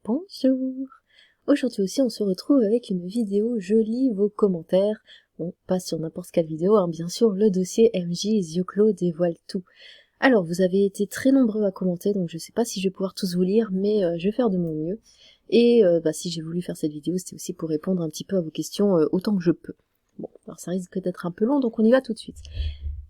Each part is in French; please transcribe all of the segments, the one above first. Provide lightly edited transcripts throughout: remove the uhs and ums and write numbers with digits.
Bonjour. Aujourd'hui aussi on se retrouve avec une vidéo, je lis vos commentaires. Bon, pas sur n'importe quelle vidéo, hein, bien sûr, le dossier MJ Zioclo dévoile tout. Alors, vous avez été très nombreux à commenter, donc je sais pas si je vais pouvoir tous vous lire, mais je vais faire de mon mieux. Et si j'ai voulu faire cette vidéo, c'était aussi pour répondre un petit peu à vos questions autant que je peux. Bon, alors ça risque d'être un peu long, donc on y va tout de suite.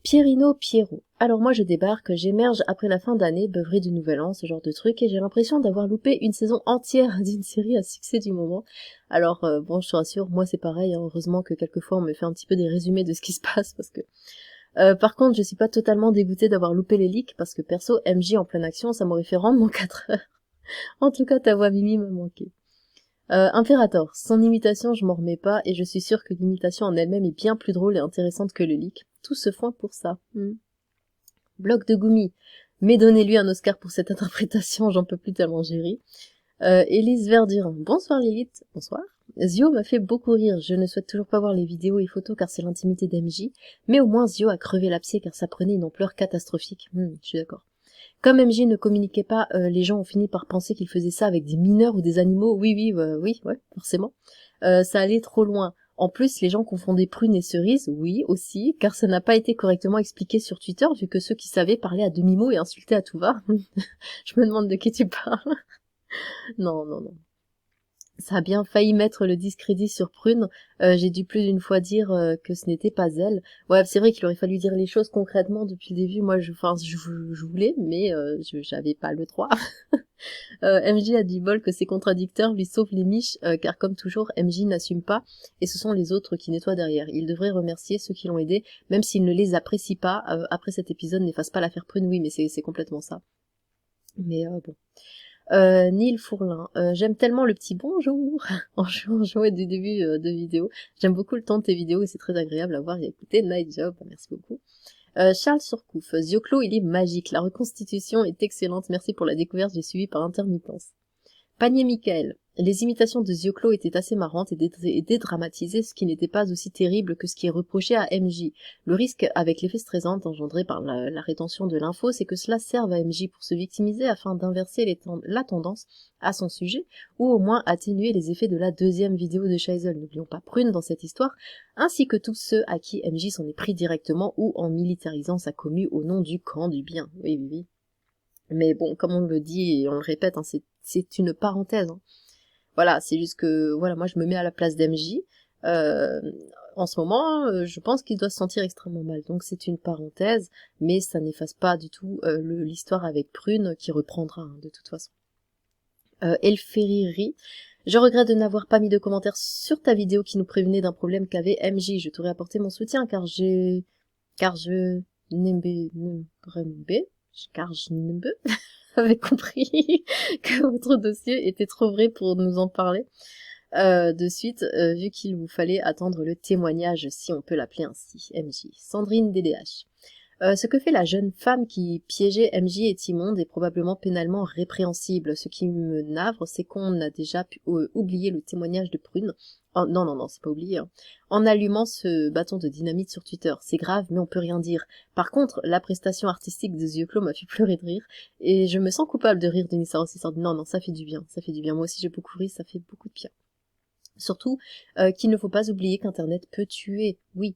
Pierino Pierrot. Alors moi je débarque, j'émerge après la fin d'année, beuvré du nouvel an, ce genre de truc, et j'ai l'impression d'avoir loupé une saison entière d'une série à succès du moment. Alors bon, je te rassure, moi c'est pareil, hein, heureusement que quelquefois on me fait un petit peu des résumés de ce qui se passe, parce que... par contre, je suis pas totalement dégoûtée d'avoir loupé les leaks, parce que perso, MJ en pleine action, ça m'aurait fait rendre mon 4 heures. En tout cas, ta voix Mimi m'a manqué. Imperator, son imitation je m'en remets pas, et je suis sûre que l'imitation en elle-même est bien plus drôle et intéressante que le leak. Tout se foin pour ça. Bloc de Gumi, mais donnez-lui un Oscar pour cette interprétation, j'en peux plus tellement j'ai ri. Élise Verdurin, bonsoir Lilith, bonsoir. Zio m'a fait beaucoup rire, je ne souhaite toujours pas voir les vidéos et photos car c'est l'intimité d'MJ, mais au moins Zio a crevé l'abcès car ça prenait une ampleur catastrophique. Je suis d'accord. Comme MJ ne communiquait pas, les gens ont fini par penser qu'il faisait ça avec des mineurs ou des animaux. Oui, forcément. Ça allait trop loin. En plus, les gens confondaient prune et cerise, oui, aussi, car ça n'a pas été correctement expliqué sur Twitter, vu que ceux qui savaient parlaient à demi-mot et insultaient à tout va. Je me demande de qui tu parles. Non. Ça a bien failli mettre le discrédit sur Prune. J'ai dû plus d'une fois dire que ce n'était pas elle. Ouais, c'est vrai qu'il aurait fallu dire les choses concrètement depuis le début. Moi, je voulais, mais j'avais pas le droit. MJ a du bol que ses contradicteurs lui sauvent les miches, car comme toujours, MJ n'assume pas, et ce sont les autres qui nettoient derrière. Il devrait remercier ceux qui l'ont aidé, même s'il ne les apprécie pas. Après cet épisode, n'efface pas l'affaire Prune, oui, mais c'est complètement ça. Mais bon. Neil Fourlin, j'aime tellement le petit bonjour en jouant du début de vidéo. J'aime beaucoup le temps de tes vidéos et c'est très agréable à voir et à écouter. Nice job, merci beaucoup. Charles Surcouf, Zioclo, il est magique. La reconstitution est excellente. Merci pour la découverte, j'ai suivi par intermittence. Panier Michael. Les imitations de Zioclo étaient assez marrantes et dédramatisées, ce qui n'était pas aussi terrible que ce qui est reproché à MJ. Le risque avec l'effet stressant engendré par la rétention de l'info, c'est que cela serve à MJ pour se victimiser afin d'inverser la tendance à son sujet, ou au moins atténuer les effets de la deuxième vidéo de Scheisel. N'oublions pas Prune dans cette histoire, ainsi que tous ceux à qui MJ s'en est pris directement ou en militarisant sa commu au nom du camp du bien. Oui. Mais bon, comme on le dit et on le répète, hein, c'est une parenthèse. Hein. Voilà, c'est juste que, voilà, moi je me mets à la place d'MJ. En ce moment, je pense qu'il doit se sentir extrêmement mal. Donc c'est une parenthèse, mais ça n'efface pas du tout l'histoire avec Prune qui reprendra, hein, de toute façon. Elferiri, je regrette de n'avoir pas mis de commentaires sur ta vidéo qui nous prévenait d'un problème qu'avait MJ. Je t'aurais apporté mon soutien car je avait compris que votre dossier était trop vrai pour nous en parler de suite, vu qu'il vous fallait attendre le témoignage, si on peut l'appeler ainsi. MJ. Sandrine DDH. Ce que fait la jeune femme qui piégeait MJ et Timonde est probablement pénalement répréhensible. Ce qui me navre, c'est qu'on a déjà pu oublier le témoignage de Prune. Oh, non, c'est pas oublié. Hein. En allumant ce bâton de dynamite sur Twitter. C'est grave, mais on peut rien dire. Par contre, la prestation artistique de Zioclo m'a fait pleurer de rire. Et je me sens coupable de rire de Nissa aussi. Non, ça fait du bien. Moi aussi, j'ai beaucoup ri, ça fait beaucoup de bien. Surtout qu'il ne faut pas oublier qu'Internet peut tuer, oui.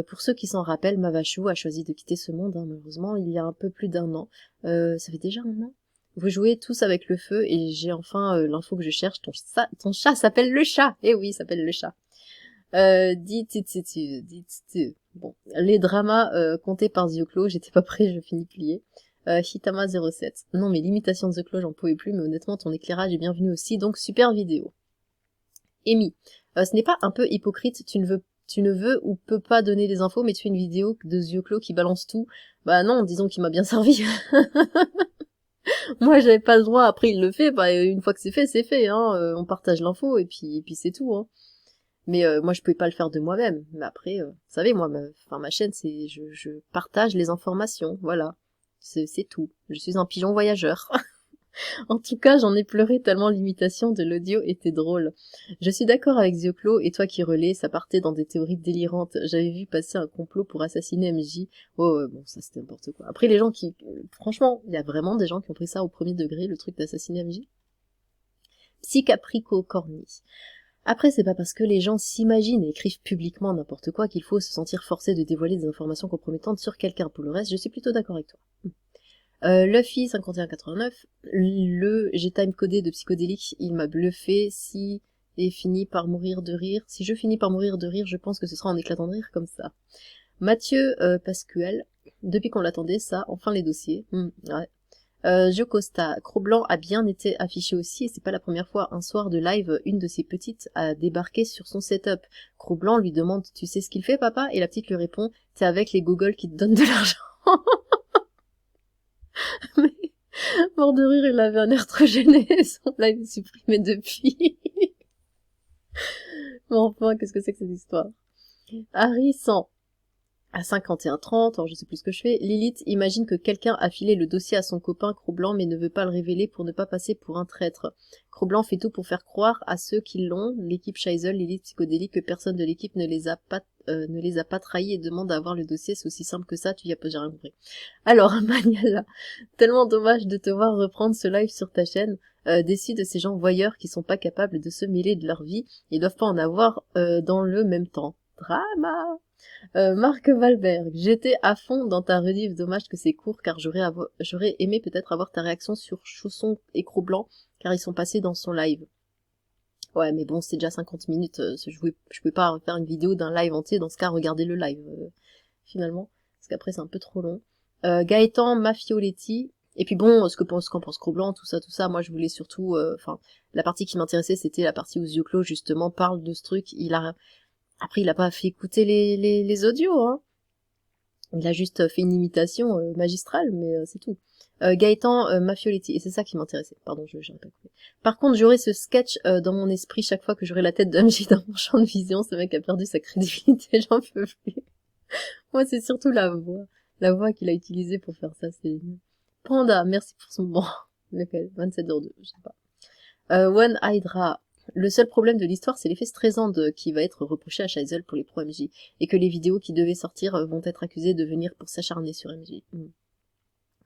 Pour ceux qui s'en rappellent, Mavachou a choisi de quitter ce monde, hein, malheureusement, il y a un peu plus d'un an. Ça fait déjà un an. Vous jouez tous avec le feu et j'ai enfin l'info que je cherche. Ton chat s'appelle le chat. Eh oui, il s'appelle le chat. Bon, les dramas comptés par Zioclo, j'étais pas prêt, je finis plié. Hitama07. Non mais l'imitation de Zioclo, j'en pouvais plus, mais honnêtement, ton éclairage est bienvenu aussi, donc super vidéo. Amy, ce n'est pas un peu hypocrite, tu ne veux ou peux pas donner des infos, mais tu fais une vidéo de Zioclo qui balance tout. Bah non, disons qu'il m'a bien servi. Moi, j'avais pas le droit, après il le fait, bah une fois que c'est fait, hein, on partage l'info, et puis c'est tout, hein. Mais moi, je pouvais pas le faire de moi-même. Mais après, vous savez, moi, ma chaîne, c'est je partage les informations, voilà. C'est tout. Je suis un pigeon voyageur. En tout cas, j'en ai pleuré tellement l'imitation de l'audio était drôle. Je suis d'accord avec Zioclo, et toi qui relais, ça partait dans des théories délirantes. J'avais vu passer un complot pour assassiner MJ. Oh, bon, ça c'était n'importe quoi. Après, les gens franchement, il y a vraiment des gens qui ont pris ça au premier degré, le truc d'assassiner MJ. Psycaprico Corny. Après, c'est pas parce que les gens s'imaginent et écrivent publiquement n'importe quoi qu'il faut se sentir forcé de dévoiler des informations compromettantes sur quelqu'un. Pour le reste, je suis plutôt d'accord avec toi. Luffy 5189, j'ai timecodé de psychodélique, il m'a bluffé. Si je finis par mourir de rire, je pense que ce sera en éclatant de rire comme ça. Mathieu Pascuel, depuis qu'on l'attendait, ça, enfin les dossiers. Ouais. Jocosta, Cro-Blanc a bien été affiché aussi, et c'est pas la première fois. Un soir de live, une de ses petites a débarqué sur son setup. Cro-Blanc lui demande « Tu sais ce qu'il fait, papa ?» Et la petite lui répond « C'est avec les Google qui te donnent de l'argent. » Mais, mort de rire, il avait un air trop gêné, son live est supprimé depuis. Mais enfin, qu'est-ce que c'est que cette histoire? Harry 100. À 51-30, alors je sais plus ce que je fais, Lilith imagine que quelqu'un a filé le dossier à son copain Cro-Blanc mais ne veut pas le révéler pour ne pas passer pour un traître. Cro-Blanc fait tout pour faire croire à ceux qui l'ont, l'équipe Scheisel, Lilith Psychodélique, que personne de l'équipe ne les a pas trahis et demande à avoir le dossier, c'est aussi simple que ça, tu y as pas, j'ai rien compris. Alors, Maniala, tellement dommage de te voir reprendre ce live sur ta chaîne, déçu de ces gens voyeurs qui sont pas capables de se mêler de leur vie, ils doivent pas en avoir dans le même temps. Drama. Marc Valberg, j'étais à fond dans ta rediff, dommage que c'est court car j'aurais aimé peut-être avoir ta réaction sur Chausson et Cro-Blanc car ils sont passés dans son live. Ouais mais bon c'est déjà 50 minutes, je pouvais pas faire une vidéo d'un live entier, dans ce cas regardez le live finalement, parce qu'après c'est un peu trop long. Gaëtan Mafioletti, et puis bon, qu'en pense Cro-Blanc, tout ça, moi je voulais surtout, la partie qui m'intéressait c'était la partie où Zioclo justement parle de ce truc, après, il a pas fait écouter les audios, hein. Il a juste fait une imitation magistrale, mais c'est tout. Gaëtan Mafioletti, et c'est ça qui m'intéressait. Pardon, j'aurais pas coupé. Par contre, j'aurai ce sketch dans mon esprit chaque fois que j'aurai la tête de MJ dans mon champ de vision. Ce mec a perdu sa crédibilité, j'en peux plus. Moi, c'est surtout la voix qu'il a utilisée pour faire ça, c'est génial. Panda, merci pour son bon. Lequel 27h02, je sais pas. One Hydra. Le seul problème de l'histoire, c'est l'effet stressant qui va être reproché à Scheisel pour les pro MJ, et que les vidéos qui devaient sortir vont être accusées de venir pour s'acharner sur MJ.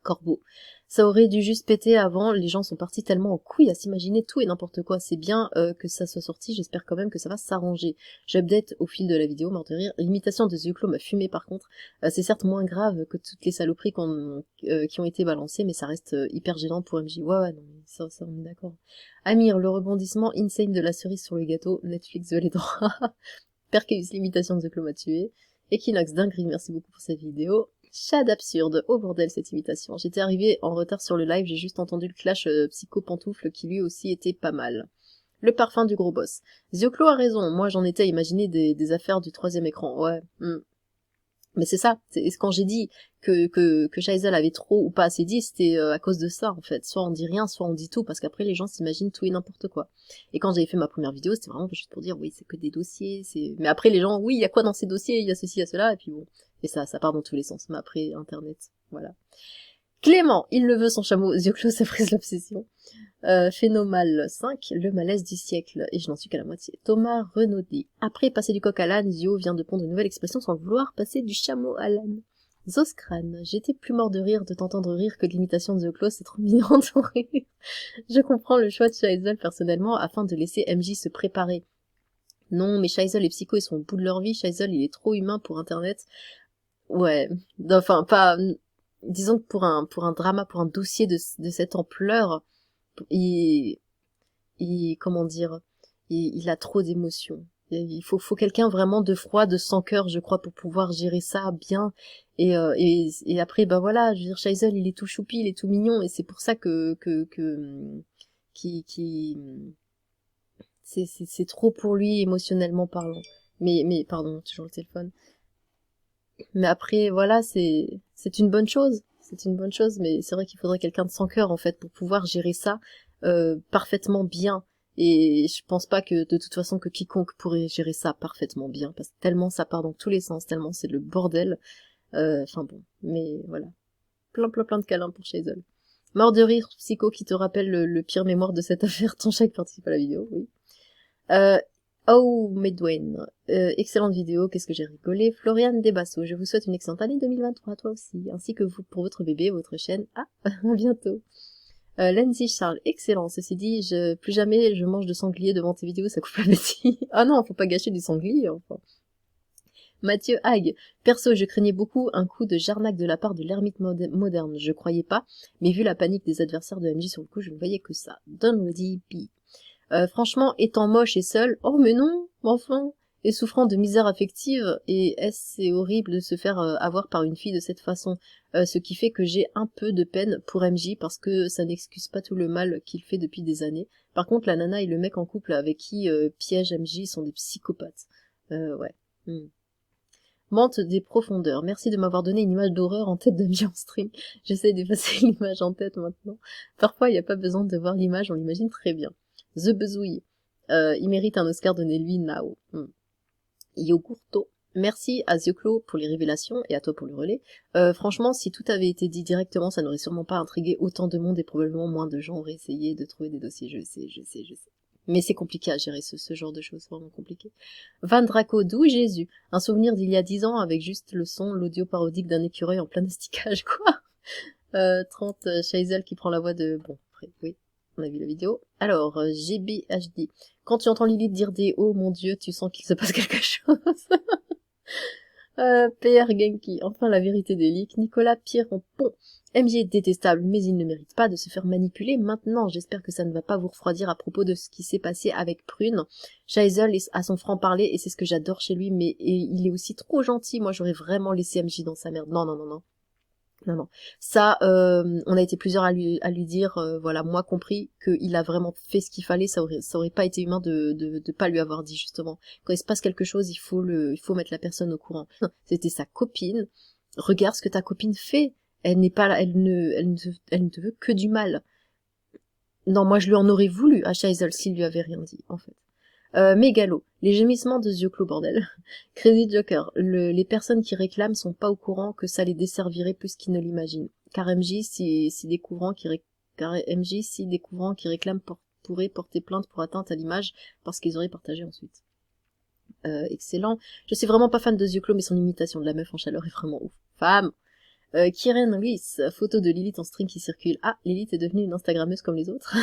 Corbeau. Ça aurait dû juste péter avant, les gens sont partis tellement en couilles à s'imaginer tout et n'importe quoi. C'est bien que ça soit sorti, j'espère quand même que ça va s'arranger. J'update au fil de la vidéo, mort de rire. L'imitation de Zioclo m'a fumé par contre. C'est certes moins grave que toutes les saloperies qui ont été balancées, mais ça reste hyper gênant pour MJ. Ouais, non, mais ça on est d'accord. Amir, le rebondissement insane de la cerise sur le gâteau, Netflix veut les droits. Perkeus, l'imitation de Zioclo m'a tué. Equinox dinguerie, merci beaucoup pour cette vidéo. Chad absurde, oh bordel cette imitation. J'étais arrivée en retard sur le live, j'ai juste entendu le clash psycho-pantoufle qui lui aussi était pas mal. Le parfum du gros boss. Zioclo a raison, moi j'en étais à imaginer des affaires du troisième écran, ouais. Mais c'est ça, quand j'ai dit que Scheisel avait trop ou pas assez dit, c'était à cause de ça en fait. Soit on dit rien, soit on dit tout, parce qu'après les gens s'imaginent tout et n'importe quoi. Et quand j'avais fait ma première vidéo, c'était vraiment juste pour dire oui c'est que des dossiers, mais après les gens, oui il y a quoi dans ces dossiers, il y a ceci, il y a cela, et puis bon, et ça part dans tous les sens, mais après internet, voilà. Clément, il le veut son chameau, Zioclo ça prise l'obsession. Phénomal 5, le malaise du siècle, et je n'en suis qu'à la moitié. Thomas Renaudy. Après passer du coq à l'âne, Zio vient de pondre une nouvelle expression sans le vouloir, passer du chameau à l'âne. Zoscrane, j'étais plus mort de rire de t'entendre rire que de l'imitation de Zioclo, c'est trop mignon ton rire. Je comprends le choix de Scheisel personnellement afin de laisser MJ se préparer. Non, mais Scheisel et Psycho ils sont au bout de leur vie, Scheisel il est trop humain pour internet. Ouais, enfin pas... Disons que pour un drama, pour un dossier de cette ampleur, comment dire, il a trop d'émotions. Il faut quelqu'un vraiment de froid, de sans cœur, je crois, pour pouvoir gérer ça bien. Et après, bah voilà, je veux dire, Scheisel, il est tout choupi, il est tout mignon, et c'est pour ça c'est trop pour lui émotionnellement parlant. Mais pardon, toujours le téléphone. Mais après, voilà, c'est une bonne chose. C'est une bonne chose, mais c'est vrai qu'il faudrait quelqu'un de sans cœur, en fait, pour pouvoir gérer ça parfaitement bien. Et je pense pas que, de toute façon, que quiconque pourrait gérer ça parfaitement bien, parce que tellement ça part dans tous les sens, tellement c'est le bordel. Enfin bon, mais voilà. Plein de câlins pour Scheisel. Mort de rire, Psycho, qui te rappelle le pire mémoire de cette affaire. Ton chat qui participe à la vidéo, oui. Oh, Medwayne, excellente vidéo, qu'est-ce que j'ai rigolé. Florian Desbasso, je vous souhaite une excellente année 2023, toi aussi, ainsi que vous pour votre bébé, votre chaîne. Ah, à bientôt. Lindsay Charles, excellent. Ceci dit, plus jamais je mange de sanglier devant tes vidéos, ça coupe l'appétit. Ah non, faut pas gâcher du sanglier, enfin. Mathieu Hague, perso, je craignais beaucoup un coup de jarnac de la part de l'ermite moderne. Je croyais pas, mais vu la panique des adversaires de MJ sur le coup, je ne voyais que ça. Dunwoody P. Franchement, étant moche et seul, oh mais non, enfin, et souffrant de misère affective, et c'est horrible de se faire avoir par une fille de cette façon, ce qui fait que j'ai un peu de peine pour MJ parce que ça n'excuse pas tout le mal qu'il fait depuis des années. Par contre, la nana et le mec en couple avec qui piège MJ sont des psychopathes. Ouais. Mente des profondeurs. Merci de m'avoir donné une image d'horreur en tête de MJ en stream. J'essaie d'effacer l'image en tête maintenant. Parfois, il n'y a pas besoin de voir l'image, on l'imagine très bien. The Bezouille. Il mérite un Oscar, donnez-lui Nao. Yogurto. Merci à Zioclo pour les révélations et à toi pour le relais. Franchement, si tout avait été dit directement, ça n'aurait sûrement pas intrigué autant de monde et probablement moins de gens auraient essayé de trouver des dossiers. Je sais. Mais c'est compliqué à gérer ce genre de choses, vraiment compliqué. Van Draco, d'où Jésus? Un souvenir d'il y a 10 ans avec juste le son, l'audio parodique d'un écureuil en plein esticage, quoi. 30, Shaisel qui prend la voix de... Bon, après, oui, on a vu la vidéo. Alors, GBHD. Quand tu entends Lilith dire des « Oh mon Dieu », tu sens qu'il se passe quelque chose. PR Genki, enfin la vérité des leaks. Nicolas Pierron Pont. MJ est détestable, mais il ne mérite pas de se faire manipuler maintenant. J'espère que ça ne va pas vous refroidir à propos de ce qui s'est passé avec Prune. Shaisel a son franc-parler et c'est ce que j'adore chez lui, mais il est aussi trop gentil. Moi, j'aurais vraiment laissé MJ dans sa merde. Non. Ça, on a été plusieurs à lui dire, voilà, moi compris, qu'il a vraiment fait ce qu'il fallait. Ça aurait pas été humain de pas lui avoir dit, justement. Quand il se passe quelque chose, il faut mettre la personne au courant. C'était sa copine. Regarde ce que ta copine fait. Elle n'est pas là, elle ne te veut que du mal. Non, moi je lui en aurais voulu à Shaisel s'il lui avait rien dit, en fait. Mégalo, les gémissements de Zioclo, bordel. Crazy Joker, les personnes qui réclament sont pas au courant que ça les desservirait plus qu'ils ne l'imaginent. Car MJ, si découvrant qui réclament pourraient porter plainte pour atteinte à l'image parce qu'ils auraient partagé ensuite. Excellent. Je suis vraiment pas fan de Zioclo, mais son imitation de la meuf en chaleur est vraiment ouf. Femme. Kiren Ruiz, photo de Lilith en string qui circule. Ah, Lilith est devenue une Instagrammeuse comme les autres.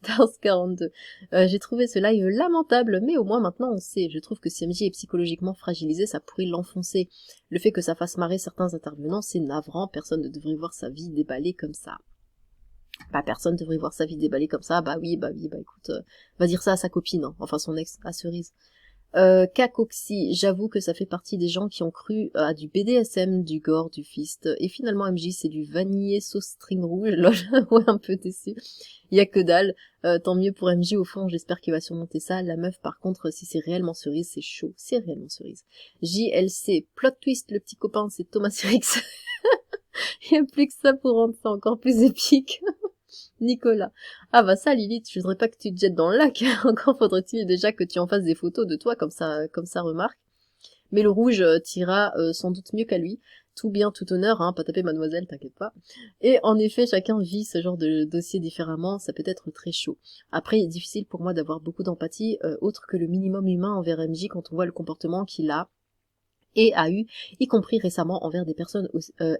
Dars 42. J'ai trouvé ce live lamentable, mais au moins maintenant on sait. Je trouve que si MJ est psychologiquement fragilisé, ça pourrait l'enfoncer. Le fait que ça fasse marrer certains intervenants, c'est navrant. Personne ne devrait voir sa vie déballée comme ça. Personne devrait voir sa vie déballée comme ça. Bah écoute, va dire ça à sa copine, hein. Enfin son ex, à Cerise. Kakoxy, j'avoue que ça fait partie des gens qui ont cru à du BDSM, du gore, du fist, et finalement MJ c'est du vanillé sauce string rouge, lol, ouais, un peu déçu. Y a que dalle, tant mieux pour MJ au fond, j'espère qu'il va surmonter ça. La meuf par contre, si c'est réellement Cerise, c'est chaud, c'est réellement Cerise. JLC, plot twist, le petit copain c'est Thomas Sirix. Y a plus que ça pour rendre ça encore plus épique. Nicolas. Ah bah ça Lilith, je voudrais pas que tu te jettes dans le lac. Encore faudrait-il déjà que tu en fasses des photos de toi comme ça remarque. Mais le rouge t'ira sans doute mieux qu'à lui. Tout bien, tout honneur, hein, pas taper mademoiselle, t'inquiète pas. Et en effet, chacun vit ce genre de dossier différemment, ça peut être très chaud. Après, il est difficile pour moi d'avoir beaucoup d'empathie, autre que le minimum humain envers MJ quand on voit le comportement qu'il a et a eu, y compris récemment envers des personnes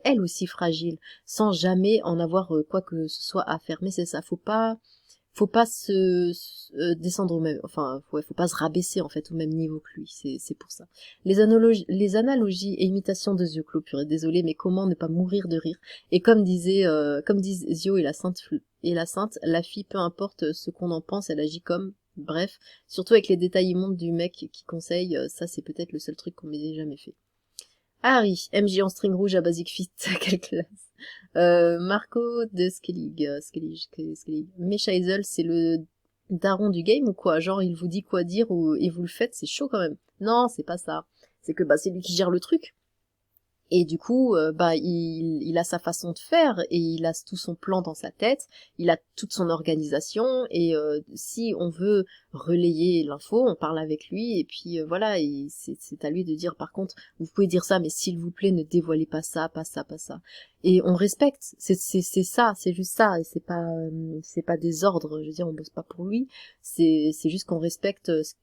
elles aussi fragiles, sans jamais en avoir quoi que ce soit à faire. Mais c'est ça, faut pas se descendre au même, enfin, faut pas se rabaisser en fait au même niveau que lui. C'est pour ça. Les analogies et imitations de Zioclo, purée, désolé, mais comment ne pas mourir de rire. Et comme disent Zio et la sainte, la fille, peu importe ce qu'on en pense, elle agit comme. Bref, surtout avec les détails immondes du mec qui conseille, ça c'est peut-être le seul truc qu'on m'ait jamais fait. Harry, MJ en string rouge à Basic Fit, quelle classe. Marco de Skellig. Mais Shaisel, c'est le daron du game ou quoi? Genre il vous dit quoi dire et vous le faites, c'est chaud quand même. Non, c'est pas ça. C'est que c'est lui qui gère le truc. Et du coup, il a sa façon de faire et il a tout son plan dans sa tête, il a toute son organisation et si on veut relayer l'info, on parle avec lui et puis voilà, et c'est à lui de dire par contre, vous pouvez dire ça mais s'il vous plaît ne dévoilez pas ça, pas ça, pas ça. Et on respecte, c'est ça, c'est juste ça et c'est pas des ordres, je veux dire on bosse pas pour lui, c'est juste qu'on respecte ce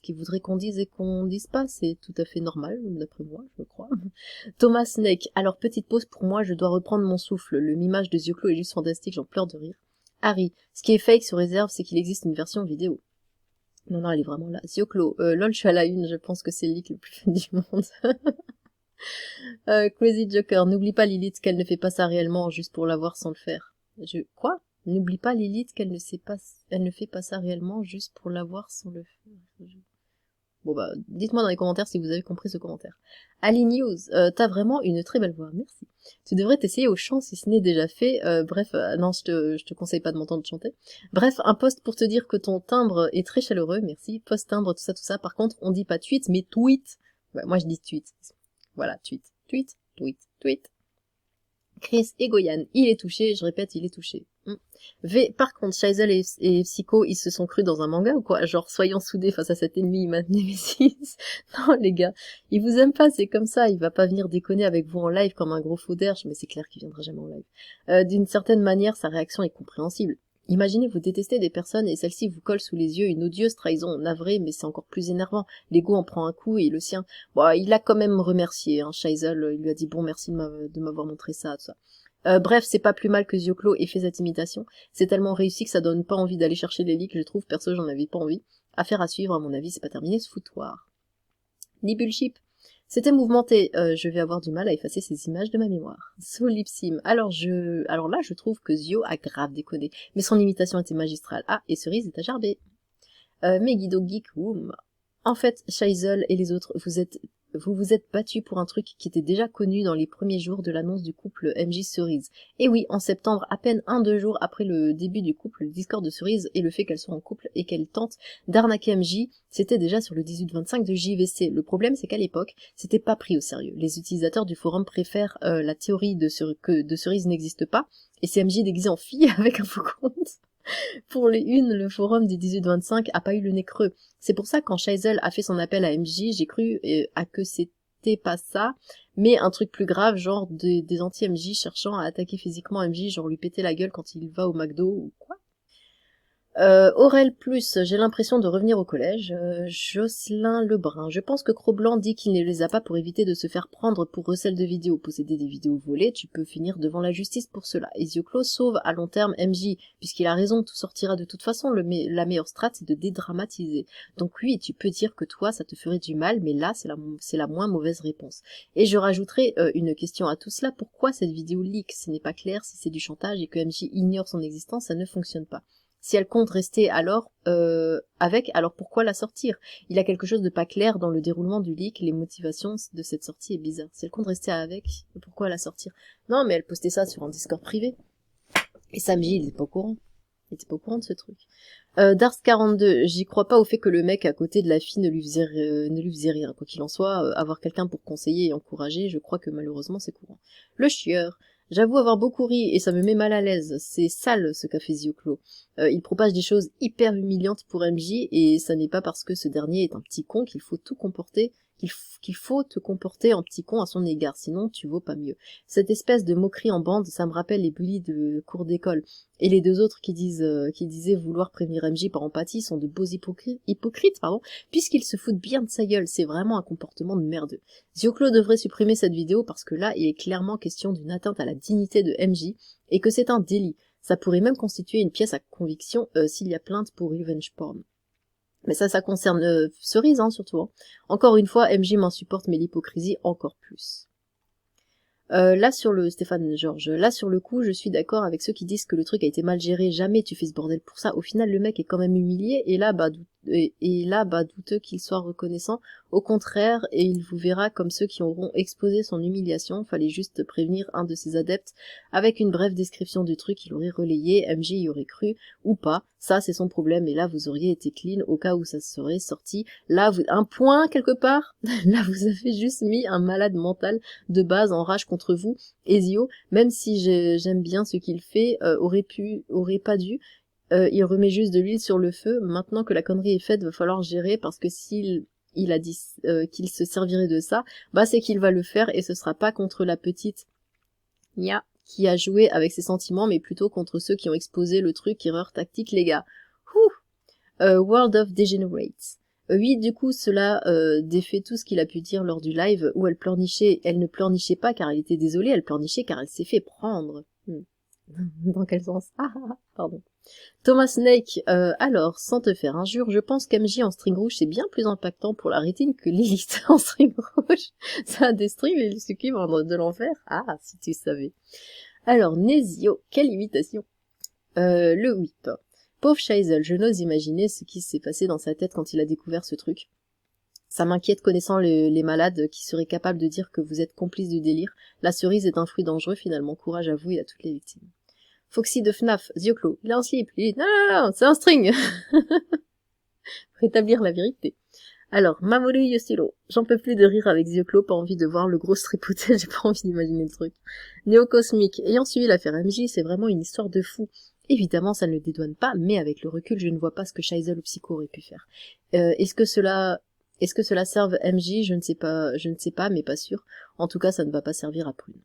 qu'il voudrait qu'on dise et qu'on dise pas, c'est tout à fait normal d'après moi, je crois. Thomas Snake, alors petite pause pour moi, je dois reprendre mon souffle. Le mimage de Zioclo est juste fantastique, j'en pleure de rire. Harry, ce qui est fake sous réserve, c'est qu'il existe une version vidéo. Non, elle est vraiment là. Zioclo, lol, je suis à la une, je pense que c'est le leak le plus fun du monde. Crazy Joker, n'oublie pas Lilith qu'elle ne fait pas ça réellement juste pour l'avoir sans le faire. Quoi? N'oublie pas Lilith qu'elle elle ne fait pas ça réellement juste pour l'avoir sans le faire. Bon bah, dites-moi dans les commentaires si vous avez compris ce commentaire. Ali News, t'as vraiment une très belle voix, merci. Tu devrais t'essayer au chant si ce n'est déjà fait. Non, je te conseille pas de m'entendre chanter. Bref, un post pour te dire que ton timbre est très chaleureux, merci. Post timbre, tout ça. Par contre, on dit pas tweet, mais tweet. Ouais, moi je dis tweet. Voilà, tweet. Chris et Goyan, il est touché, je répète, il est touché. V, par contre, Shaisel et Psycho, ils se sont crus dans un manga ou quoi? Genre, soyons soudés face à cet ennemi, ma Nemesis. Non, les gars, il vous aime pas, c'est comme ça, il va pas venir déconner avec vous en live comme un gros fou d'herge, mais c'est clair qu'il viendra jamais en live. D'une certaine manière, sa réaction est compréhensible. Imaginez vous détestez des personnes et celle-ci vous colle sous les yeux une odieuse trahison, navrée, mais c'est encore plus énervant. L'ego en prend un coup et le sien. Bon, il a quand même remercié, hein, Shaisel, il lui a dit bon merci de m'avoir montré ça, tout ça. Bref, c'est pas plus mal que Zioclo ait fait cette imitation. C'est tellement réussi que ça donne pas envie d'aller chercher les leaks, je trouve. Perso, j'en avais pas envie. Affaire à suivre, à mon avis, c'est pas terminé ce foutoir. Nibulship. C'était mouvementé. Je vais avoir du mal à effacer ces images de ma mémoire. Solipsim. Alors là, je trouve que Zio a grave déconné. Mais son imitation était magistrale. Ah, et Cerise est à gerber. Megiddo Geek Room. En fait, Shaisel et les autres, vous vous êtes battus pour un truc qui était déjà connu dans les premiers jours de l'annonce du couple MJ Cerise. Et oui, en septembre, à peine 1-2 jours après le début du couple, le Discord de Cerise et le fait qu'elle soit en couple et qu'elle tente d'arnaquer MJ, c'était déjà sur le 18-25 de JVC. Le problème, c'est qu'à l'époque, c'était pas pris au sérieux. Les utilisateurs du forum préfèrent la théorie que de Cerise n'existe pas, et c'est MJ déguisé en fille avec un faux compte. Pour les unes, le forum des 18-25 a pas eu le nez creux. C'est pour ça quand Shaisel a fait son appel à MJ, j'ai cru à que c'était pas ça, mais un truc plus grave, genre des anti-MJ cherchant à attaquer physiquement MJ, genre lui péter la gueule quand il va au McDo ou quoi. Aurel plus, j'ai l'impression de revenir au collège. Jocelyn Lebrun, je pense que Cro-Blanc dit qu'il ne les a pas pour éviter de se faire prendre pour recel de vidéos. Posséder des vidéos volées, tu peux finir devant la justice pour cela. Et Zioclo sauve à long terme MJ, puisqu'il a raison, tout sortira de toute façon, la meilleure strat c'est de dédramatiser. Donc oui, tu peux dire que toi ça te ferait du mal, mais là c'est la moins mauvaise réponse. Et je rajouterai une question à tout cela, pourquoi cette vidéo leak? Ce n'est pas clair, si c'est du chantage et que MJ ignore son existence, ça ne fonctionne pas. Si elle compte rester alors alors pourquoi la sortir? Il y a quelque chose de pas clair dans le déroulement du leak, les motivations de cette sortie est bizarre. Si elle compte rester avec, pourquoi la sortir? Non, mais elle postait ça sur un Discord privé. Et Samji, il était pas au courant. Il était pas au courant de ce truc. Dars42, j'y crois pas au fait que le mec à côté de la fille ne lui faisait rire. Quoi qu'il en soit, avoir quelqu'un pour conseiller et encourager, je crois que malheureusement c'est courant. Le chieur. J'avoue avoir beaucoup ri et ça me met mal à l'aise. C'est sale ce qu'a fait Zioclo. Il propage des choses hyper humiliantes pour MJ et ça n'est pas parce que ce dernier est un petit con qu'il faut te comporter en petit con à son égard, sinon tu vaux pas mieux. Cette espèce de moquerie en bande, ça me rappelle les bullies de cours d'école. Et les deux autres qui disaient vouloir prévenir MJ par empathie sont de beaux hypocrites, puisqu'ils se foutent bien de sa gueule. C'est vraiment un comportement de merdeux. Zioclo devrait supprimer cette vidéo parce que là, il est clairement question d'une atteinte à la dignité de MJ et que c'est un délit. Ça pourrait même constituer une pièce à conviction s'il y a plainte pour revenge porn. Mais ça concerne Cerise, hein, surtout. Hein. Encore une fois, MJ m'insupporte, mais l'hypocrisie encore plus. Stéphane Georges, là sur le coup, je suis d'accord avec ceux qui disent que le truc a été mal géré, jamais tu fais ce bordel pour ça. Au final, le mec est quand même humilié, et là, douteux qu'il soit reconnaissant. Au contraire, et il vous verra comme ceux qui auront exposé son humiliation, fallait juste prévenir un de ses adeptes. Avec une brève description du truc, il aurait relayé, MJ y aurait cru, ou pas. Ça, c'est son problème, et là, vous auriez été clean au cas où ça serait sorti. Là, un point, quelque part. Là, vous avez juste mis un malade mental de base en rage contre vous. Ezio, même si j'aime bien ce qu'il fait, aurait pas dû. Il remet juste de l'huile sur le feu. Maintenant que la connerie est faite, va falloir gérer parce que s'il a dit qu'il se servirait de ça, bah c'est qu'il va le faire et ce sera pas contre la petite Nia qui a joué avec ses sentiments, mais plutôt contre ceux qui ont exposé le truc. Erreur tactique, les gars. World of Degenerates. Oui, du coup, cela défait tout ce qu'il a pu dire lors du live où elle pleurnichait. Elle ne pleurnichait pas car elle était désolée, elle pleurnichait car elle s'est fait prendre. Dans quel sens? Pardon. Thomas Snake, alors, sans te faire injure, je pense qu'MJ en string rouge c'est bien plus impactant pour la rétine que Lilith en string rouge. Ça a des strings et il succombe de l'enfer. Ah, si tu savais. Alors, Nezio, quelle imitation. Le whip. Pauvre Shaisel, je n'ose imaginer ce qui s'est passé dans sa tête quand il a découvert ce truc. Ça m'inquiète connaissant les malades qui seraient capables de dire que vous êtes complice du délire. La cerise est un fruit dangereux finalement, courage à vous et à toutes les victimes. Foxy de FNAF, Zioclo, il a un slip, il dit non, c'est un string. Rétablir la vérité. Alors, Mamoru Yoshiro, j'en peux plus de rire avec Zioclo, pas envie de voir le gros stripoté, j'ai pas envie d'imaginer le truc. Néo Cosmique, ayant suivi l'affaire MJ, c'est vraiment une histoire de fou. Évidemment, ça ne le dédouane pas, mais avec le recul, je ne vois pas ce que Shaisel ou Psycho aurait pu faire. Est-ce que cela serve MJ? Je ne sais pas, mais pas sûr. En tout cas, ça ne va pas servir à Prune.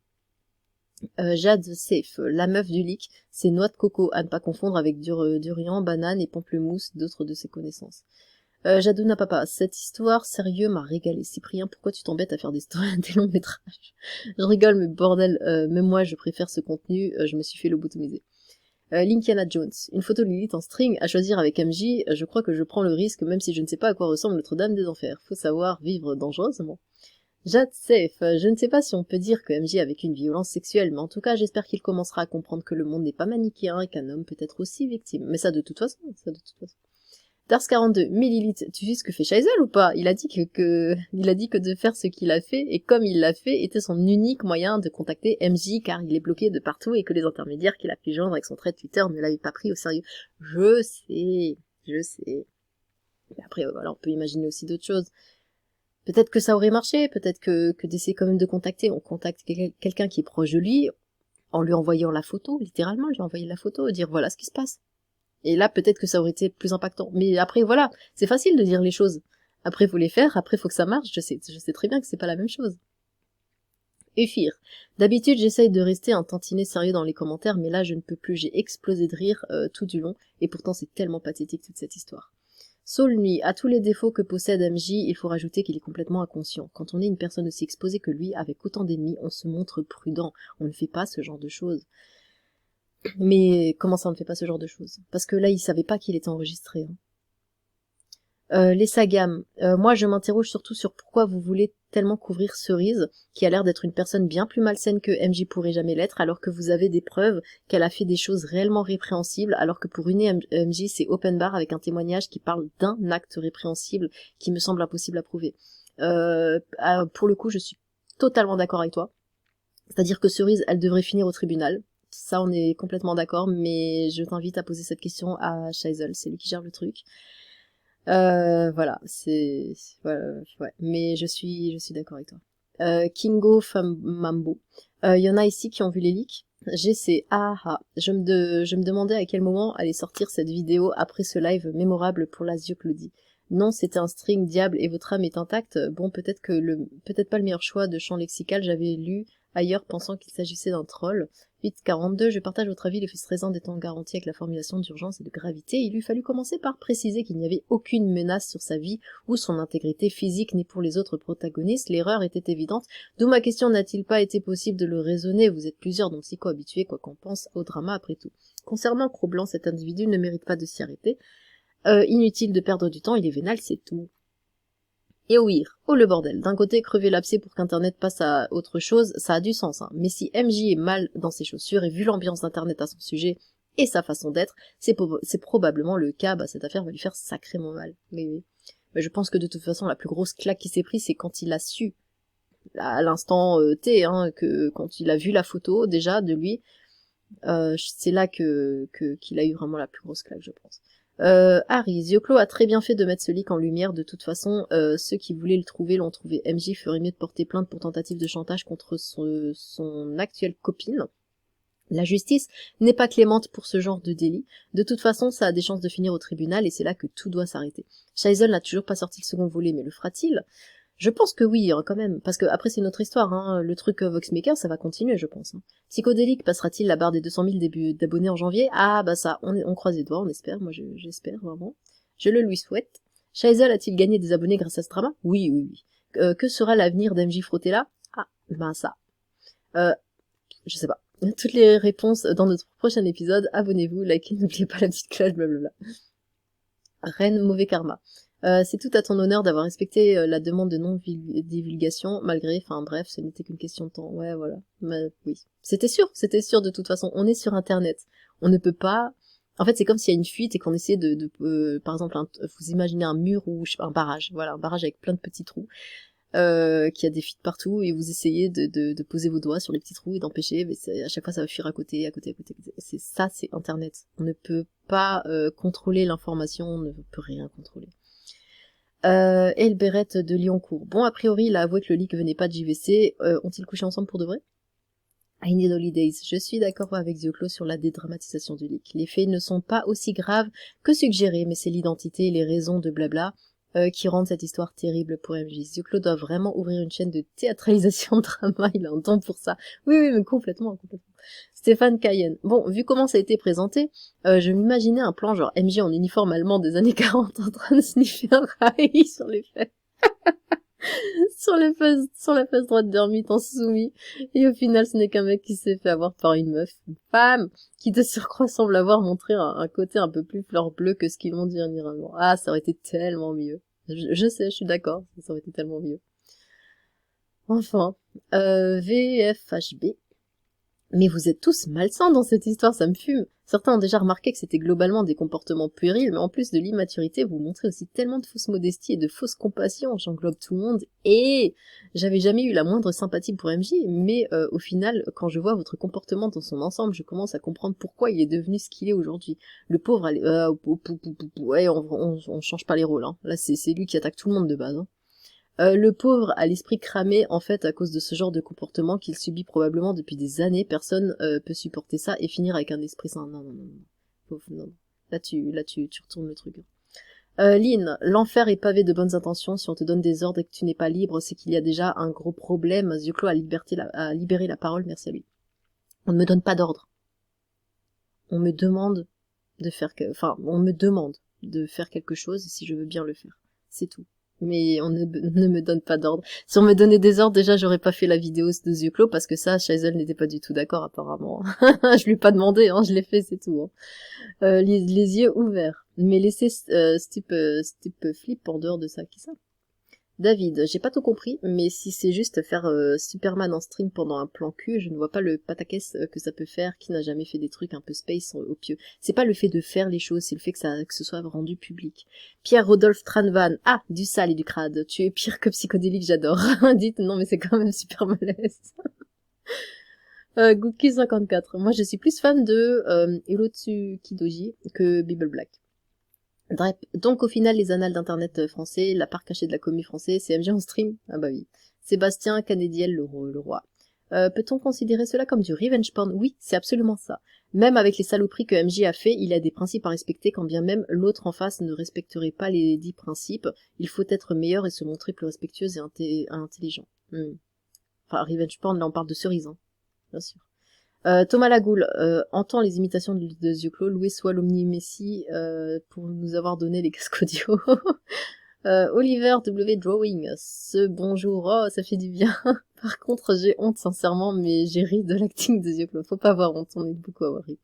Jade Safe, la meuf du leak, c'est noix de coco, à ne pas confondre avec durian, banane et pamplemousse, d'autres de ses connaissances. Jadouna Papa, cette histoire, sérieux, m'a régalé. Cyprien, pourquoi tu t'embêtes à faire des longs métrages? Je rigole, mais bordel, même moi, je préfère ce contenu, je me suis fait lobotomiser. Linkiana Jones, une photo de Lilith en string, à choisir avec MJ, je crois que je prends le risque, même si je ne sais pas à quoi ressemble Notre-Dame des Enfers. Faut savoir vivre dangereusement. Jade Safe, je ne sais pas si on peut dire que MJ a vécu une violence sexuelle, mais en tout cas, j'espère qu'il commencera à comprendre que le monde n'est pas manichéen et qu'un homme peut être aussi victime. Mais ça de toute façon. Dars42, mais Lilith, tu sais ce que fait Shaisel ou pas? Il a dit que de faire ce qu'il a fait, et comme il l'a fait, était son unique moyen de contacter MJ, car il est bloqué de partout et que les intermédiaires qu'il a pu joindre avec son trait Twitter ne l'avaient pas pris au sérieux. Je sais. Mais après, voilà, on peut imaginer aussi d'autres choses. Peut-être que ça aurait marché, peut-être que d'essayer quand même de contacter, on contacte quelqu'un qui est proche de lui, en lui envoyant la photo, littéralement, lui envoyer la photo, et dire voilà ce qui se passe. Et là, peut-être que ça aurait été plus impactant. Mais après, voilà, c'est facile de dire les choses. Après, faut les faire, après, faut que ça marche, je sais très bien que c'est pas la même chose. Uphir. D'habitude, j'essaye de rester un tantinet sérieux dans les commentaires, mais là, je ne peux plus, j'ai explosé de rire tout du long, et pourtant c'est tellement pathétique toute cette histoire. Saul Nuit, à tous les défauts que possède MJ, il faut rajouter qu'il est complètement inconscient. Quand on est une personne aussi exposée que lui, avec autant d'ennemis, on se montre prudent. On ne fait pas ce genre de choses. Mais comment ça on ne fait pas ce genre de choses? Parce que là, il savait pas qu'il était enregistré. Les Sagam, moi je m'interroge surtout sur pourquoi vous voulez tellement couvrir Cerise, qui a l'air d'être une personne bien plus malsaine que MJ pourrait jamais l'être, alors que vous avez des preuves qu'elle a fait des choses réellement répréhensibles, alors que pour une MJ c'est open bar avec un témoignage qui parle d'un acte répréhensible qui me semble impossible à prouver. Pour le coup, je suis totalement d'accord avec toi. C'est-à-dire que Cerise, elle devrait finir au tribunal. Ça, on est complètement d'accord, mais je t'invite à poser cette question à Shaisel, c'est lui qui gère le truc. Voilà, voilà, ouais, mais je suis d'accord avec toi. Kingo Mambo, y en a ici qui ont vu les leaks. J'essaie, je me demandais à quel moment allait sortir cette vidéo après ce live mémorable pour la Claudie. Non, c'était un string diable et votre âme est intacte. Bon, peut-être pas le meilleur choix de champ lexical, j'avais lu ailleurs pensant qu'il s'agissait d'un troll. 8.42, je partage votre avis, l'effet stressant étant garanti avec la formulation d'urgence et de gravité. Il lui fallut commencer par préciser qu'il n'y avait aucune menace sur sa vie ou son intégrité physique ni pour les autres protagonistes. L'erreur était évidente, d'où ma question: n'a-t-il pas été possible de le raisonner? Vous êtes plusieurs dont psycho-habitués, quoi qu'on pense au drama après tout. Concernant Cro-Blanc, cet individu ne mérite pas de s'y arrêter. Inutile de perdre du temps, il est vénal, c'est tout. Et ouïr, oh le bordel, d'un côté crever l'abcès pour qu'Internet passe à autre chose, ça a du sens, hein. Mais si MJ est mal dans ses chaussures, et vu l'ambiance d'Internet à son sujet, et sa façon d'être, c'est probablement le cas, cette affaire va lui faire sacrément mal. Mais je pense que de toute façon, la plus grosse claque qui s'est prise, c'est quand il a su, à l'instant T, que quand il a vu la photo, déjà, de lui, c'est là qu'il a eu vraiment la plus grosse claque, je pense. Harry, Zioclo a très bien fait de mettre ce leak en lumière, de toute façon, ceux qui voulaient le trouver l'ont trouvé. MJ ferait mieux de porter plainte pour tentative de chantage contre son actuelle copine. La justice n'est pas clémente pour ce genre de délit. De toute façon, ça a des chances de finir au tribunal et c'est là que tout doit s'arrêter. Shaisel n'a toujours pas sorti le second volet, mais le fera-t-il? Je pense que oui, quand même, parce que après c'est notre histoire, hein. Le truc Voxmaker, ça va continuer, je pense. Hein. Psychodélique passera-t-il la barre des 200 000 d'abonnés en janvier? Ça, on croise les doigts, on espère, moi j'espère vraiment. Je le lui souhaite. Shaisel a-t-il gagné des abonnés grâce à ce drama? Oui, oui, oui. Que sera l'avenir d'MJ Frottella? Ah, ben ça. Je sais pas. Toutes les réponses dans notre prochain épisode. Abonnez-vous, likez, n'oubliez pas la petite cloche, blablabla. Reine Mauvais Karma. C'est tout à ton honneur d'avoir respecté la demande de non-divulgation, malgré, enfin bref, ce n'était qu'une question de temps. Ouais, voilà. Mais, oui. C'était sûr de toute façon. On est sur Internet. On ne peut pas... En fait, c'est comme s'il y a une fuite et qu'on essayait par exemple, vous imaginez un mur ou, je sais pas, un barrage. Voilà, un barrage avec plein de petits trous. Qui a des fuites partout, et vous essayez de poser vos doigts sur les petits trous et d'empêcher, mais à chaque fois ça va fuir à côté. C'est Internet. On ne peut pas contrôler l'information, on ne peut rien contrôler. Et le Bérette de Lyoncourt. Bon, a priori, il a avoué que le leak venait pas de JVC. Ont-ils couché ensemble pour de vrai? I Need Holidays. Je suis d'accord avec Zioclo sur la dédramatisation du leak. Les faits ne sont pas aussi graves que suggérés, mais c'est l'identité et les raisons de blabla qui rendent cette histoire terrible pour MJ. Zioclo doit vraiment ouvrir une chaîne de théâtralisation de drama, il a un don pour ça. Oui, oui, mais complètement. Stéphane Cayenne. Bon, vu comment ça a été présenté, je m'imaginais un plan genre MJ en uniforme allemand des années 40 en train de sniffer un rail sur les fesses. sur la face droite d'Hermite en soumis. Et au final, ce n'est qu'un mec qui s'est fait avoir par une meuf, une femme, qui de surcroît semble avoir montré un côté un peu plus fleur bleue que ce qu'ils m'ont dit généralement. Ah, ça aurait été tellement mieux. Je sais, je suis d'accord, ça aurait été tellement mieux. Enfin, VFHB. Mais vous êtes tous malsains dans cette histoire, ça me fume. Certains ont déjà remarqué que c'était globalement des comportements puérils, mais en plus de l'immaturité, vous montrez aussi tellement de fausse modestie et de fausse compassion, j'englobe tout le monde, et j'avais jamais eu la moindre sympathie pour MJ, mais au final, quand je vois votre comportement dans son ensemble, je commence à comprendre pourquoi il est devenu ce qu'il est aujourd'hui. Le pauvre, ouais, on change pas les rôles, hein. Là, c'est lui qui attaque tout le monde de base, hein. Le pauvre a l'esprit cramé, en fait, à cause de ce genre de comportement qu'il subit probablement depuis des années. Personne peut supporter ça et finir avec un esprit sain. Non, non, non, non. Pauvre, non. Là, tu retournes le truc. Lynn, l'enfer est pavé de bonnes intentions. Si on te donne des ordres et que tu n'es pas libre, c'est qu'il y a déjà un gros problème. Zioclo a libéré la parole, merci à lui. On ne me donne pas d'ordre. On me demande on me demande de faire quelque chose et si je veux bien le faire. C'est tout. Mais on ne me donne pas d'ordre. Si on me donnait des ordres, déjà, j'aurais pas fait la vidéo de Zioclo, parce que ça, Shaisel n'était pas du tout d'accord, apparemment. Je lui ai pas demandé, hein, je l'ai fait, c'est tout. Hein. Les yeux ouverts. Mais laissez Stip Flip en dehors de ça. Qui ça? David, j'ai pas tout compris, mais si c'est juste faire Superman en stream pendant un plan cul, je ne vois pas le pataquès que ça peut faire, qui n'a jamais fait des trucs un peu space au pieu. C'est pas le fait de faire les choses, c'est le fait que ce soit rendu public. Pierre-Rodolphe Tranvan, ah, du sale et du crade, tu es pire que psychodélique, j'adore. Dites, non mais c'est quand même super malaise. Gookie54, moi je suis plus fan de Hirotsukidoji que Bible Black. Bref, donc au final, les annales d'internet français, la part cachée de la commu français, c'est MJ en stream. Ah bah oui. Sébastien Canediel, le roi. Peut-on considérer cela comme du revenge porn? Oui, c'est absolument ça. Même avec les saloperies que MJ a fait, il a des principes à respecter, quand bien même l'autre en face ne respecterait pas les dits principes. Il faut être meilleur et se montrer plus respectueux et intelligent. Enfin, revenge porn, là on parle de cerise, hein. Bien sûr. Thomas Lagoule entend les imitations de Zioclo, loué soit l'omni-messie pour nous avoir donné les casques audio. Oliver W. Drawing, ce bonjour, oh, ça fait du bien. Par contre, j'ai honte, sincèrement, mais j'ai ri de l'acting de Zioclo. Faut pas avoir honte, on est beaucoup à avoir ri.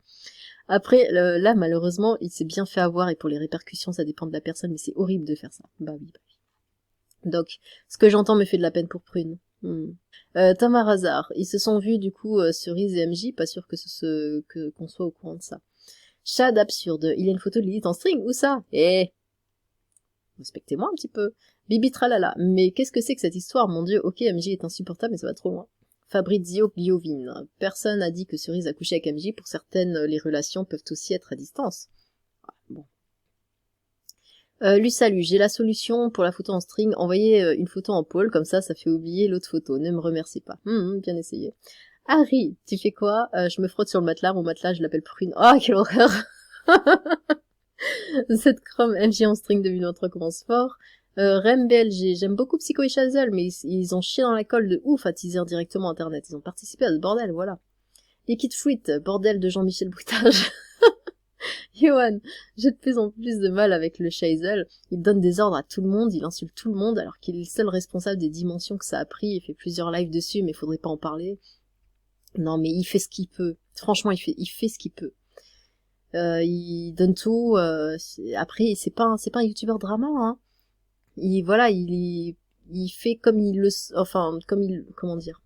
Après, là, malheureusement, il s'est bien fait avoir, et pour les répercussions, ça dépend de la personne, mais c'est horrible de faire ça. Bah oui. Donc, ce que j'entends me fait de la peine pour Prune. Thomas Hazard, ils se sont vus du coup Cerise et MJ, pas sûr qu'on soit au courant de ça. Chad absurde, il y a une photo de Lilith en string, où ça? Respectez-moi un petit peu. Bibi tralala, mais qu'est-ce que c'est que cette histoire, mon dieu? Ok, MJ est insupportable, mais ça va trop loin. Fabrizio Gliovin, personne n'a dit que Cerise a couché avec MJ, pour certaines les relations peuvent aussi être à distance. Bon. Salut, j'ai la solution pour la photo en string. Envoyez une photo en pôle, comme ça fait oublier l'autre photo. Ne me remercie pas. Bien essayé. Harry, tu fais quoi? Je me frotte sur le matelas. Mon matelas, je l'appelle Prune. Oh, quelle horreur. Cette chrome MJ en string 2023 commence fort. Rem BLG, j'aime beaucoup Psycho et Chazelle, mais ils ont chié dans la colle de ouf à teaser directement Internet. Ils ont participé à ce bordel, voilà. Liquid Fruit, bordel de Jean-Michel Bruitage. Johan, j'ai de plus en plus de mal avec le Shazel. Il donne des ordres à tout le monde, il insulte tout le monde, alors qu'il est le seul responsable des dimensions que ça a pris. Il fait plusieurs lives dessus, mais faudrait pas en parler. Non, mais il fait ce qu'il peut. Franchement, il fait ce qu'il peut. Il donne tout. Après, c'est pas un youtubeur drama, hein. Il fait comme comment dire.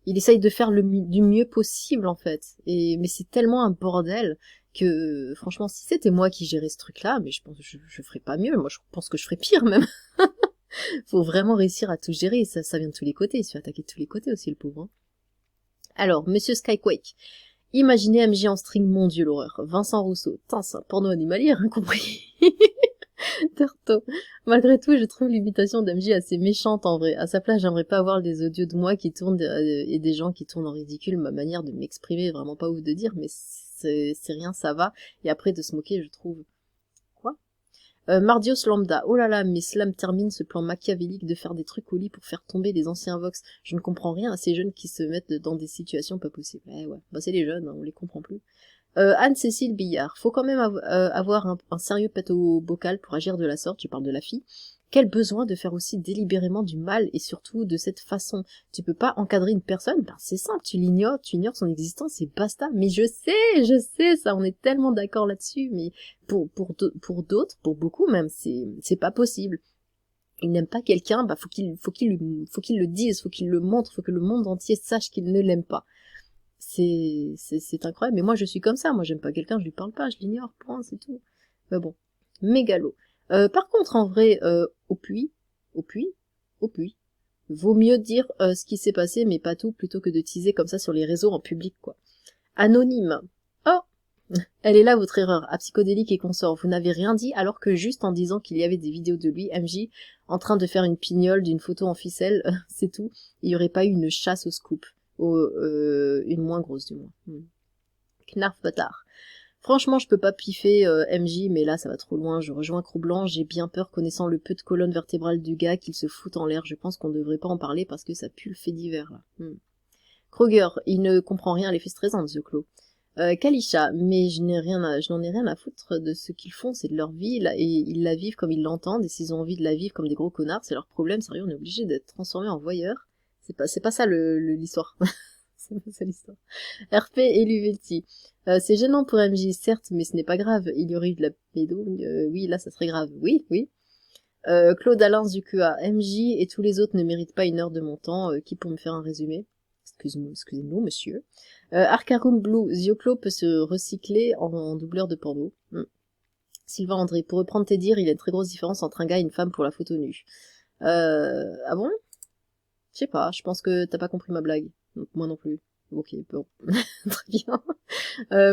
Il essaye de faire du mieux possible, en fait. Mais c'est tellement un bordel que, franchement, si c'était moi qui gérais ce truc-là, mais je pense que je ferais pas mieux. Moi, je pense que je ferais pire, même. Faut vraiment réussir à tout gérer. Ça vient de tous les côtés. Il se fait attaquer de tous les côtés aussi, le pauvre, hein. Alors, Monsieur Skyquake. Imaginez MJ en string, mon dieu, l'horreur. Vincent Rousseau. Tain, c'est un porno animalier, rien compris. Turto. Malgré tout, je trouve l'imitation d'MJ assez méchante en vrai. À sa place, j'aimerais pas avoir des audios de moi qui tournent et des gens qui tournent en ridicule. Ma manière de m'exprimer est vraiment pas ouf de dire, mais c'est rien, ça va. Et après, de se moquer, je trouve. Quoi? Mardios Lambda. Oh là là, mais Slam termine ce plan machiavélique de faire des trucs au lit pour faire tomber les anciens Vox. Je ne comprends rien à ces jeunes qui se mettent dans des situations pas possibles. Ouais. Bah, c'est les jeunes, hein, on les comprend plus. Anne-Cécile Billard. Faut quand même avoir un sérieux pet au bocal pour agir de la sorte, je parle de la fille. Quel besoin de faire aussi délibérément du mal et surtout de cette façon. Tu peux pas encadrer une personne, ben c'est simple, tu ignores son existence et basta. Mais je sais, ça, on est tellement d'accord là-dessus, mais pour d'autres, pour beaucoup même, c'est pas possible. Il n'aime pas quelqu'un, bah faut qu'il le dise, faut qu'il le montre, faut que le monde entier sache qu'il ne l'aime pas. C'est incroyable, mais moi je suis comme ça, moi j'aime pas quelqu'un, je lui parle pas, je l'ignore, point, c'est tout. Mais bon, mégalo. Par contre, en vrai, au puits, vaut mieux dire ce qui s'est passé, mais pas tout, plutôt que de teaser comme ça sur les réseaux en public, quoi. Anonyme. Oh, elle est là votre erreur, à psychodélique et consort. Vous n'avez rien dit, alors que juste en disant qu'il y avait des vidéos de lui, MJ, en train de faire une pignole d'une photo en ficelle, c'est tout, il y aurait pas eu une chasse au scoop. Une moins grosse du moins. Knarf bâtard. Franchement, je peux pas piffer MJ, mais là ça va trop loin. Je rejoins Cro-Blanc, j'ai bien peur connaissant le peu de colonne vertébrale du gars qu'il se fout en l'air. Je pense qu'on devrait pas en parler parce que ça pue le fait divers là. Kroger, il ne comprend rien à l'effet stressant de ce clos. Kalisha, mais je n'en ai rien à foutre de ce qu'ils font, c'est de leur vie, et ils la vivent comme ils l'entendent, et s'ils ont envie de la vivre comme des gros connards, c'est leur problème, sérieux, on est obligé d'être transformé en voyeur. C'est pas ça l'histoire. C'est pas ça l'histoire. RP et Luvelti. C'est gênant pour MJ, certes, mais ce n'est pas grave. Il y aurait eu de la pédo. Oui, là, ça serait grave. Oui. Claude Alain du QA. MJ et tous les autres ne méritent pas une heure de mon temps. Qui pour me faire un résumé? Excusez-nous, monsieur. Arcarum Blue. Zioclo peut se recycler en doubleur de porno. Sylvain André. Pour reprendre tes dires, il y a une très grosse différence entre un gars et une femme pour la photo nue. Ah bon? Je sais pas, je pense que t'as pas compris ma blague. Moi non plus. Ok, bon. Très bien.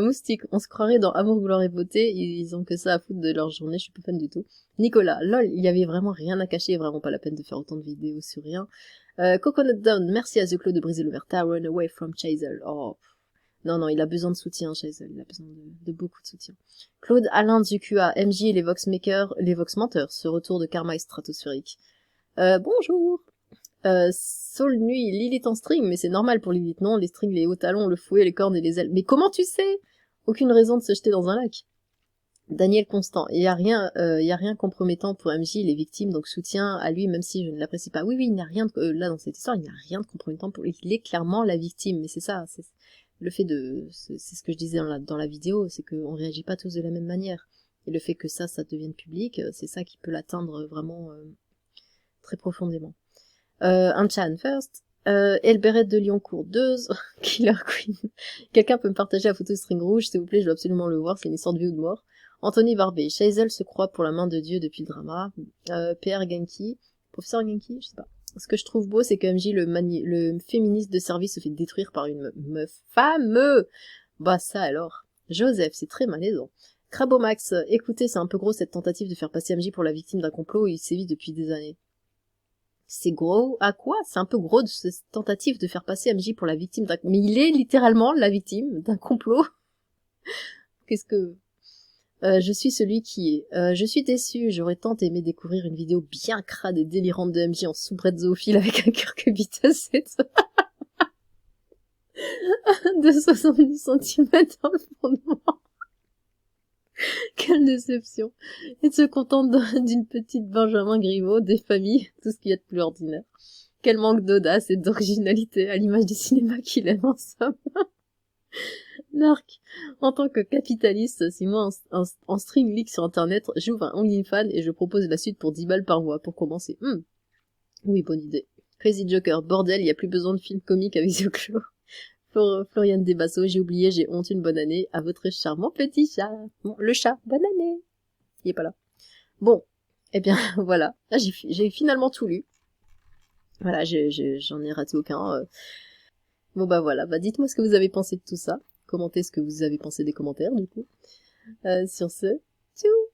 Moustique, on se croirait dans Amour, gloire et beauté, ils ont que ça à foutre de leur journée, je suis pas fan du tout. Nicolas, lol, il y avait vraiment rien à cacher, vraiment pas la peine de faire autant de vidéos sur rien. Coconut Down, merci à The Claude de briser l'ouverture, run away from Chazel. Oh, non, il a besoin de soutien, Chazel, il a besoin de beaucoup de soutien. Claude Alain du QA, MJ et les Voxmakers, les Voxmenteurs, ce retour de karma est stratosphérique. Bonjour. Soul Nuit, Lilith en string, mais c'est normal pour Lilith, non? Les strings, les hauts talons, le fouet, les cornes et les ailes. Mais comment tu sais? Aucune raison de se jeter dans un lac. Daniel Constant, il y a rien compromettant pour MJ, les victimes, donc soutien à lui, même si je ne l'apprécie pas. Oui, il n'y a rien de, là, dans cette histoire, il n'y a rien de compromettant pour lui. Il est clairement la victime, mais c'est ça, c'est le fait c'est ce que je disais dans la vidéo, c'est qu'on réagit pas tous de la même manière. Et le fait que ça devienne public, c'est ça qui peut l'atteindre vraiment, très profondément. Unchan first. Elberet de Lyoncourt 2, Killer Queen. Quelqu'un peut me partager la photo string rouge, s'il vous plaît, je dois absolument le voir, c'est une histoire de vie ou de mort. Anthony Barbé, Shazel se croit pour la main de Dieu depuis le drama. PR Genki, Professeur Genki, je sais pas. Ce que je trouve beau, c'est que MJ, le féministe de service, se fait détruire par une meuf fameux. Bah ça alors. Joseph, c'est très malaisant. Crabomax, écoutez, c'est un peu gros cette tentative de faire passer MJ pour la victime d'un complot, il sévit depuis des années. C'est gros à quoi? C'est un peu gros de cette tentative de faire passer MJ pour la victime d'un... Mais il est littéralement la victime d'un complot. Qu'est-ce que... je suis celui qui est. Je suis déçue, j'aurais tant aimé découvrir une vidéo bien crade et délirante de MJ en soubrette zoophile avec un curcubitus de 70 cm dans le fondement. Quelle déception. Il se contente d'une petite Benjamin Griveaux, des familles, tout ce qu'il y a de plus ordinaire. Quel manque d'audace et d'originalité à l'image du cinéma qu'il aime en somme. Narc. En tant que capitaliste, si moi en string leak sur internet, j'ouvre un OnlyFans et je propose la suite pour 10 balles par mois pour commencer. Oui, bonne idée. Crazy Joker, bordel, y a plus besoin de films comiques avec The Claw. Floriane Desbasso, j'ai oublié, j'ai honte, une bonne année à votre charmant petit chat. Bon, le chat, bonne année. Il est pas là. Bon, eh bien, voilà. Là, j'ai finalement tout lu. Voilà, j'en ai raté aucun. Bon bah voilà, bah dites-moi ce que vous avez pensé de tout ça. Commentez ce que vous avez pensé des commentaires, du coup. Sur ce, tchou!